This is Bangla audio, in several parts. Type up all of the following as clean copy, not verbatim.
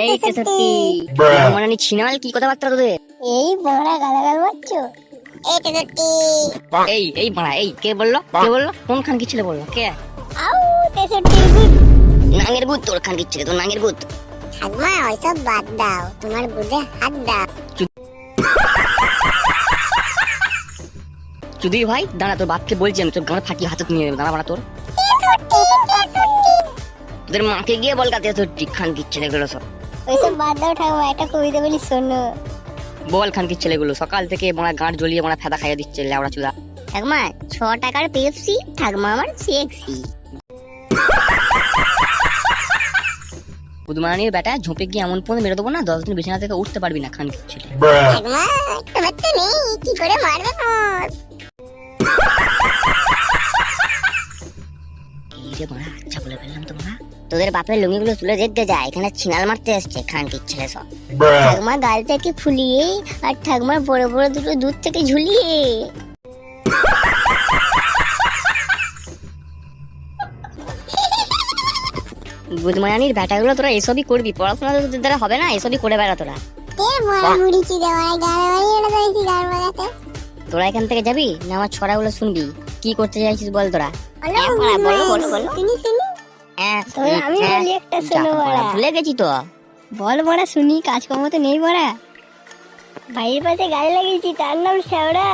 এই তো সত্যি মনে নি ছিনাল কি কথাবার্তা তোদের? এই বড়া গালাগাল মারছো? এই তো সত্যি। এই বাড়া, এই কে বললো কোন খান কি ছেলে বললো? কে? আউ তেষট্টির গুদ। নাঙ্গের গুদ, তোর খান কি ছেলে, তোর নাঙ্গের গুদ। ঠাকমা ওইসব বাদ দাও, তোমার গুদে হাত দাও। চুদি ভাই দাঁড়া, তোর বাপকে বলছি আমি, তোর গাঁড় ফাটিয়ে হাতে নিয়ে নেবে। দাঁড়া বাড়া, তোদের মাকে গিয়ে বল গাতে সত্যি খান কি ছেলেগুলো সব। ওইসব বাদ দাও ঠাকমা, একটা কবিতা বলি শোনো। বল খান কি ছেলেগুলো সকাল থেকে মোড়া গাঁট জ্বলিয়ে মোড়া ফেদা খাইয়ে দিচ্ছে লেওড়া চুদা। ঠাকমা 6 টাকার পেপসি, ঠাকমা আমার সেক্সি। বুধমানির বেটা ঝোপে গিয়ে এমন পর্যন্ত মেরে দেবো না, 10 দিন বিছানা থেকে উঠতে পারবি না খান কি ছেলে। ঠাকমা তোমার তো নেই, কি করে মারবে ফোন? এই রে বড়া, আচ্ছা বলে ফেললাম তো বড়া। তোদের বাপের লুঙ্গিগুলো তুলে দেখতে যায়, এখানে ছিনাল মারতে এসছে খান কি ছেলে সব। ঠাকমা গাল থেকে ফুলিয়ে আর ঠাকমার বড় বড় দুটো দুধ থেকে ঝুলিয়ে। বুধমানির বেটাগুলো তোরা এসবই করবি, পড়াশোনা তো তোদের দ্বারা হবে না, এসবই করে বেড়া তোরা। তোরা এখান থেকে যাবি না আমার ছড়াগুলো শুনবি? কি করতে চাইছিস বল তোরা? আমি বলি একটা শোনো বড়া। ভুলে গেছি তো। বল বড়া শুনি, কাজকর্ম তো নেই বড়া। ভাইয়ের পাশে গাড়ি লাগিয়েছি, তার নাম শ্যাওড়া।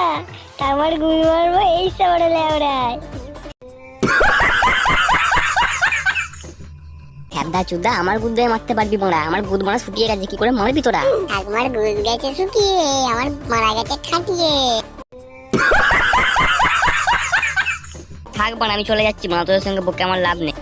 আমার গুড় মারবো এই শ্যাওড়া লেওড়ায়। হ্যাঁ চুদা, আমার গুদ দিয়ে মারতে পারবি বড়া? আমার গুদ মারা শুকিয়ে গেছে, কি করে মারবি তোরা? আমার গুদ গেছে শুকিয়ে, আমার মারা গেছে খাটিয়ে। থাক বাড়া, আমি চলে যাচ্ছি, মা তোদের সঙ্গে বকে আমার লাভ নেই।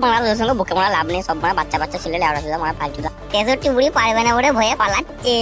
বাড়া তোদের সঙ্গে বকে মারা লাভ নেই, সব বাড়া বাচ্চা বাচ্চা ছেলে লেওড়া চুদা মারা ফালচুদা। 63 বুড়ি পারবে না বলে ভয়ে পালাচ্ছে।